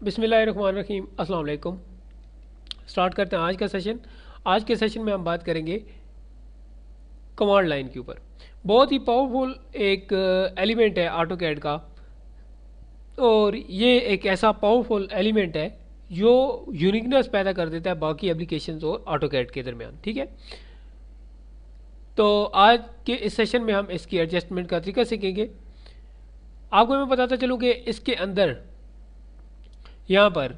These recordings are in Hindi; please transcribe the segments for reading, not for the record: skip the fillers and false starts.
बिस्मिल्लाहिर्रहमानिर्रहीम। अस्सलाम वालेकुम। स्टार्ट करते हैं आज का सेशन। आज के सेशन में हम बात करेंगे कमांड लाइन के ऊपर। बहुत ही पावरफुल एक एलिमेंट है ऑटो कैड का, और ये एक ऐसा पावरफुल एलिमेंट है जो यूनिकनेस पैदा कर देता है बाकी एप्लीकेशंस और ऑटो कैड के दरमियान। ठीक है, तो आज के इस सेशन में हम इसकी एडजस्टमेंट का तरीका सीखेंगे। आपको मैं बताता चलूँ कि इसके अंदर यहाँ पर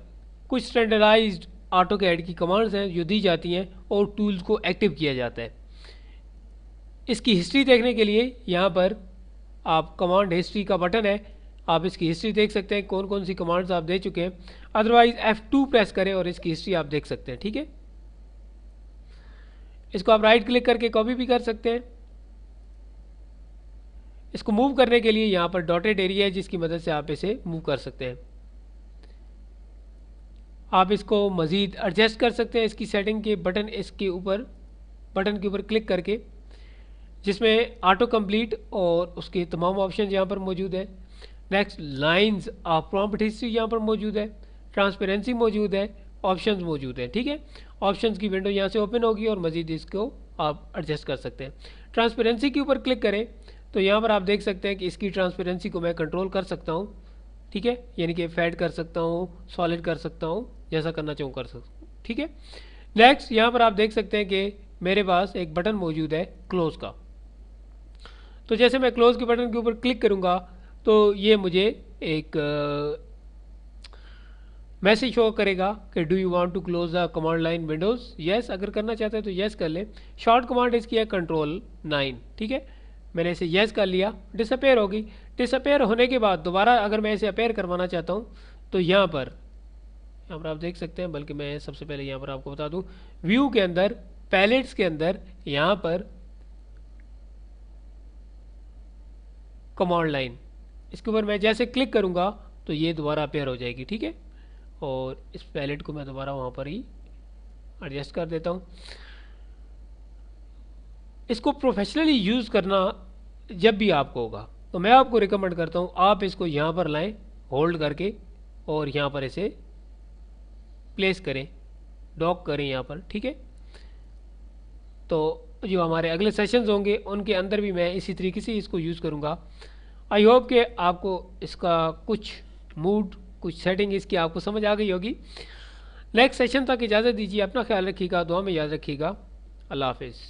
कुछ स्टैंडर्डाइज्ड ऑटो कैड की कमांड्स हैं जो दी जाती हैं और टूल्स को एक्टिव किया जाता है। इसकी हिस्ट्री देखने के लिए यहाँ पर आप कमांड हिस्ट्री का बटन है, आप इसकी हिस्ट्री देख सकते हैं, कौन कौन सी कमांड्स आप दे चुके हैं। अदरवाइज F2 प्रेस करें और इसकी हिस्ट्री आप देख सकते हैं। ठीक है, इसको आप राइट क्लिक करके कॉपी भी कर सकते हैं। इसको मूव करने के लिए यहाँ पर डॉटेड एरिया है जिसकी मदद से आप इसे मूव कर सकते हैं। आप इसको मज़ीद एडजस्ट कर सकते हैं इसकी सेटिंग के बटन के ऊपर क्लिक करके, जिसमें ऑटो कंप्लीट और उसके तमाम ऑप्शन यहाँ पर मौजूद है। Next lines of prompt history यहाँ पर मौजूद है, ट्रांसपेरेंसी मौजूद है, ऑप्शंस मौजूद है। ठीक है, ऑप्शंस की विंडो यहाँ से ओपन होगी और मज़ीद इसको आप एडजस्ट कर सकते हैं। ट्रांसपेरेंसी के ऊपर क्लिक करें तो यहाँ पर आप देख सकते हैं कि इसकी ट्रांसपेरेंसी को मैं कंट्रोल कर सकता हूँ। ठीक है, यानी कि फेड कर सकता हूँ, सॉलिड कर सकता हूँ, जैसा करना चाहूँ कर सकता हूँ। ठीक है, नेक्स्ट यहाँ पर आप देख सकते हैं कि मेरे पास एक बटन मौजूद है क्लोज का। तो जैसे मैं क्लोज के बटन के ऊपर क्लिक करूँगा तो ये मुझे एक मैसेज शो करेगा कि do you want to close the command line windows. Yes अगर करना चाहते हैं तो येस कर लें। शॉर्ट कमांड इसकी है Ctrl+9। ठीक है, मैंने इसे येस कर लिया, डिसअपेयर होगी। डिसअपेयर होने के बाद दोबारा अगर मैं इसे अपेयर करवाना चाहता हूँ तो यहाँ पर आप देख सकते हैं, बल्कि मैं सबसे पहले यहाँ पर आपको बता दूँ, व्यू के अंदर पैलेट्स के अंदर यहाँ पर कमांड लाइन, इसके ऊपर मैं जैसे क्लिक करूँगा तो ये दोबारा अपेयर हो जाएगी। ठीक है, और इस पैलेट को मैं दोबारा वहाँ पर ही एडजस्ट कर देता हूँ। इसको प्रोफेशनली यूज़ करना जब भी आपको होगा तो मैं आपको रिकमेंड करता हूँ आप इसको यहाँ पर लाएं होल्ड करके और यहाँ पर इसे प्लेस करें, डॉक करें यहाँ पर। ठीक है, तो जो हमारे अगले सेशंस होंगे उनके अंदर भी मैं इसी तरीके से इसको यूज़ करूँगा। आई होप कि आपको इसका कुछ मूड, कुछ सेटिंग इसकी आपको समझ आ गई होगी। नेक्स्ट सेशन तक इजाज़त दीजिए, अपना ख्याल रखिएगा, दुआ में याद रखिएगा। अल्लाह हाफिज़।